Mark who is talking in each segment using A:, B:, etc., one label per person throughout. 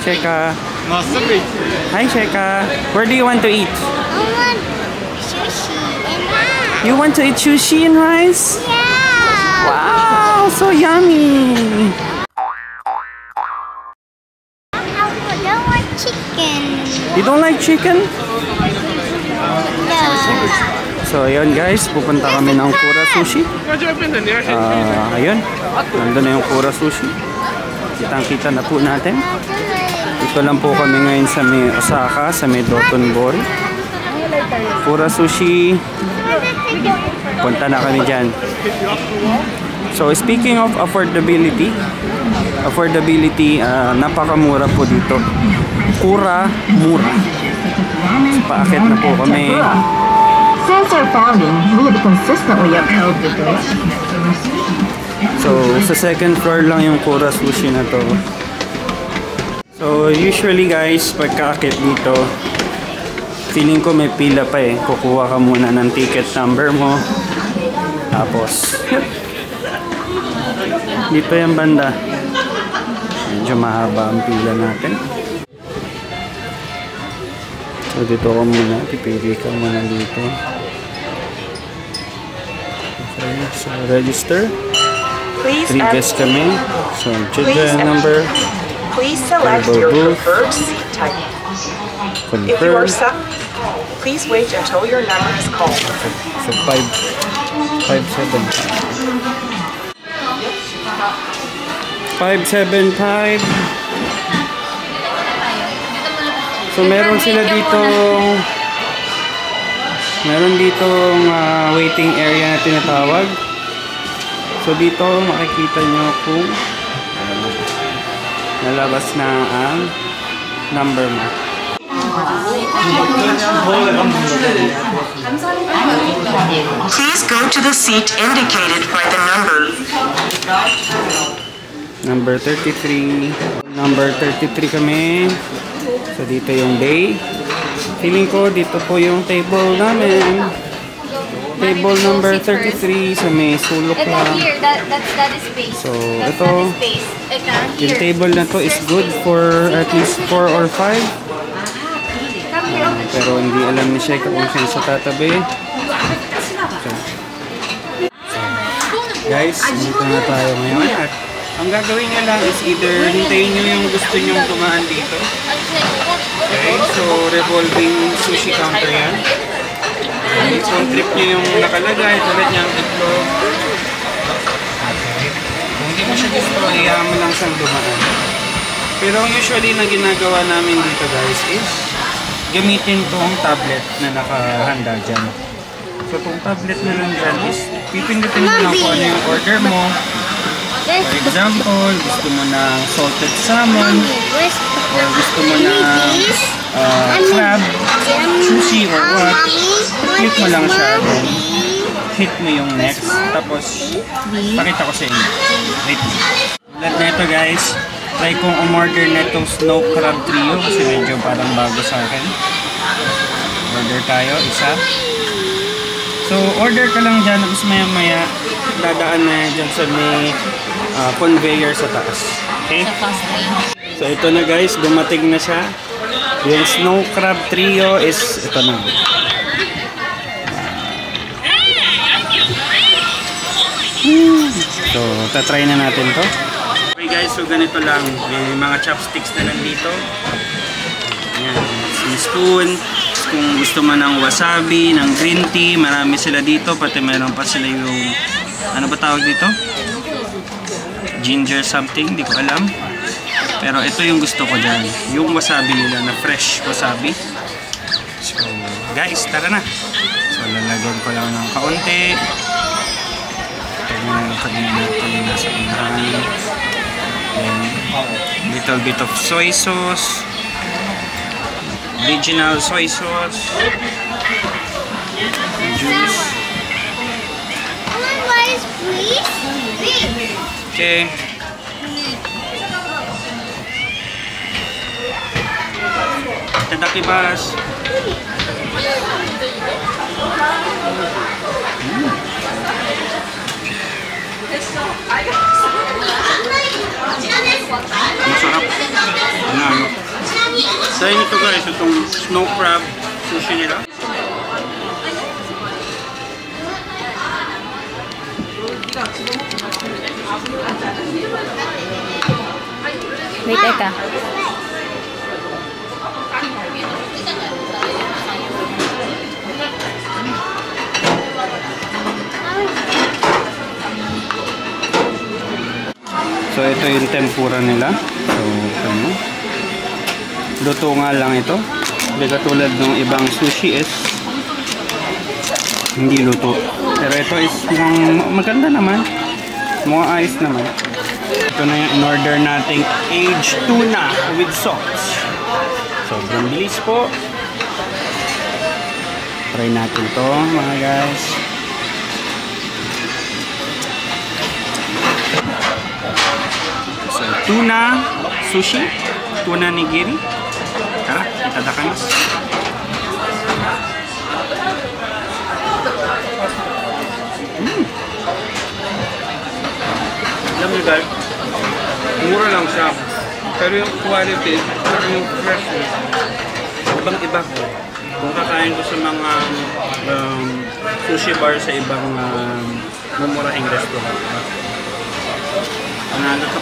A: Sheka. Hi, Sheka. Where do you want to eat?
B: I want sushi and rice.
A: You want to eat sushi and rice?
B: Yeah.
A: Wow, so yummy.
B: I don't want chicken.
A: You don't like chicken?
B: No.
A: So, ayun guys, pupunta kami ng Kura Sushi. Ayun, nandun na yung Kura Sushi. Kitang-kita na po natin. Dito lang po kami ngayon sa may Osaka, sa may Dotonbori. Kura Sushi. Punta na kami dyan. So, speaking of affordability, napakamura po dito. Kura, mura. So, paakit na po kami.
C: Since our founding, we have consistently upheld the best.
A: So, sa second floor lang yung Kura Sushi na to. So, usually guys, pagkaakit dito, feeling ko may pila pa eh. Kukuha ka muna ng ticket number mo. Tapos, dito yung banda. Medyo mahaba ang pila natin. So, dito ka muna. Pipili ka muna dito. Okay, so register.
D: Please
A: 3 guests kami. So, children number.
D: Please select your preferred seat type. If you are
A: Confirm.
D: please wait until your number is called.
A: So 575. So meron sila dito, waiting area na tinatawag. So dito makikita nyo kung nalabas na ang number mo.
D: Please go to the seat indicated by the number.
A: Number 33. Number 33 kami. So dito yung bay. Feeling ko dito po yung table namin. Table number 33 sa may sulok
E: Ito
A: lang.
E: here, that is space.
A: So
E: That's
A: ito,
E: that is space. Ito,
A: yung
E: here.
A: table na to is good for at least 4 or 5. Pero hindi alam ni Sheka kung saan sa tatabi. So, guys, dito na tayo ngayon. At ang gagawin nyo lang is either hintayin nyo yung gusto nyong tumaan dito. Okay, so revolving sushi counter yan. Kung trip nyo yung nakalagay, tulad niyang itlog. Okay. Kung hindi mo siya gusto, hayaan mo lang siyang dumaan. Pero usually na ginagawa namin dito guys is gamitin tong tablet na nakahanda dyan. So itong tablet na lang dyan is pipindutin mo lang kung ano yung order mo. For example, gusto mo ng salted salmon or gusto mo ng crab, sushi or what, click mo lang siya, then hit mo yung next, tapos pakita ko sa inyo. Wait. Ulat na ito guys, try kong umorder na itong snow crab trio kasi medyo parang bago sa akin. Order tayo, isa. So order ka lang dyan, tapos maya maya dadaan na dyan sa may conveyor sa taas. Okay? So ito na guys, dumating na siya. Yung snow crab trio is ito na. So tatry na natin to. Okay guys, so ganito lang. May mga chopsticks na lang dito. Ayan, may spoon. Kung gusto mo ng wasabi, ng green tea, marami sila dito. Pati meron pa sila yung, ano ba tawag dito? Ginger something, di ko alam. Pero ito yung gusto ko dyan. Yung wasabi nila na fresh wasabi. So guys, tara na. So lalagyan ko lang ng kaunti. Ito yung kanina natin nasa unahan. Then little bit of soy sauce. Original soy sauce. Juice. Okay. Tadakibas. Masarap. Ano? Try nyo ito guys, itong snow crab sushi nila.
E: Wait, teka.
A: So ito yung tempura nila. So ito mo. Luto nga lang ito. Hindi katulad ng ibang sushi is hindi luto. Pero ito is mukhang maganda naman. Mukhang ayos naman. Ito na yung in-order nating aged tuna with sauce. Sobrang bilis po. Try natin to mga guys. So, tuna sushi. Tuna nigiri. Tara, itadakamas. Alam niyo guys, mura lang siya. Pero yung quality, yung freshness, ibang-iba ko. Kung kakain ko sa mga sushi bar sa ibang mumurahing restaurant. Panalo to.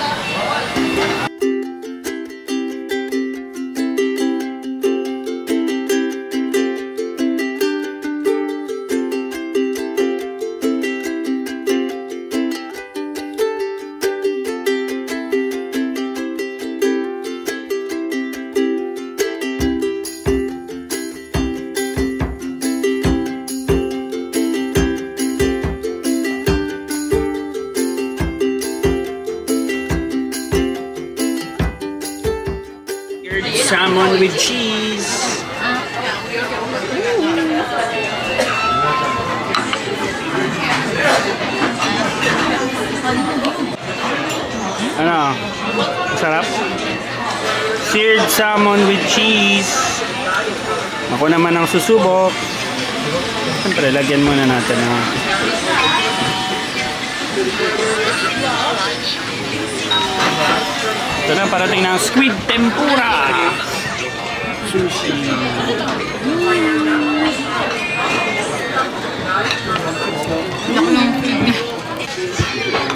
A: Salmon with cheese. Ano? Sarap? Seared salmon with cheese. Ako naman ang susubok. Siyempre, lagyan muna natin ha. Ito na, parating ng squid tempura. Sushi.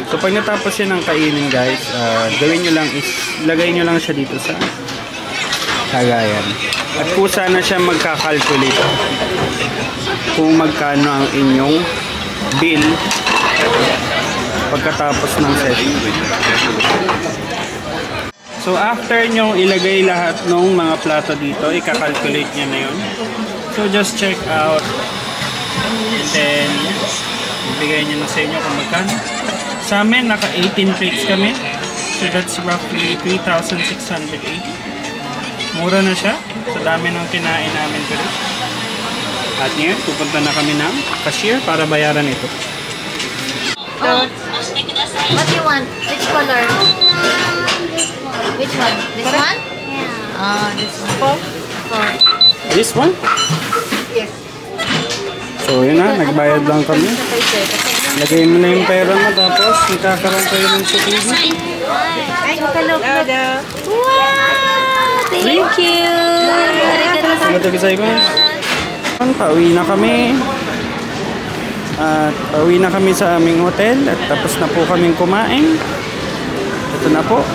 A: So pag natapos yan ng kainin guys, gawin nyo lang is, lagay nyo lang siya dito sa lagayan. At kusa na siya magkakalculate kung magkano ang inyong bill pagkatapos ng session. So after nyo ilagay lahat ng mga plato dito, ikakalculate nyo na yun. So just check out and then ibigay nyo na sa inyo kung magkano. Sa amin, naka 18 plates kami. So that's roughly 3,680. Mura na siya. Sa dami ng kinain namin ko rin. At ngayon, pupunta na kami ng cashier para bayaran ito.
E: Oh, what do you want? Which color? Which one? This one? Yeah. This one. Four.
A: This one?
E: Yes.
A: So yun na, nagbayad lang kami. Lagay mo na yung pera mo tapos magkakaroon kayo ng sukli.
E: Ay, look. Wow! Thank you!
A: Salamat sa guys. Pauwi na kami. At pauwi na kami sa aming hotel at tapos na po kaming kumain. Ito na po.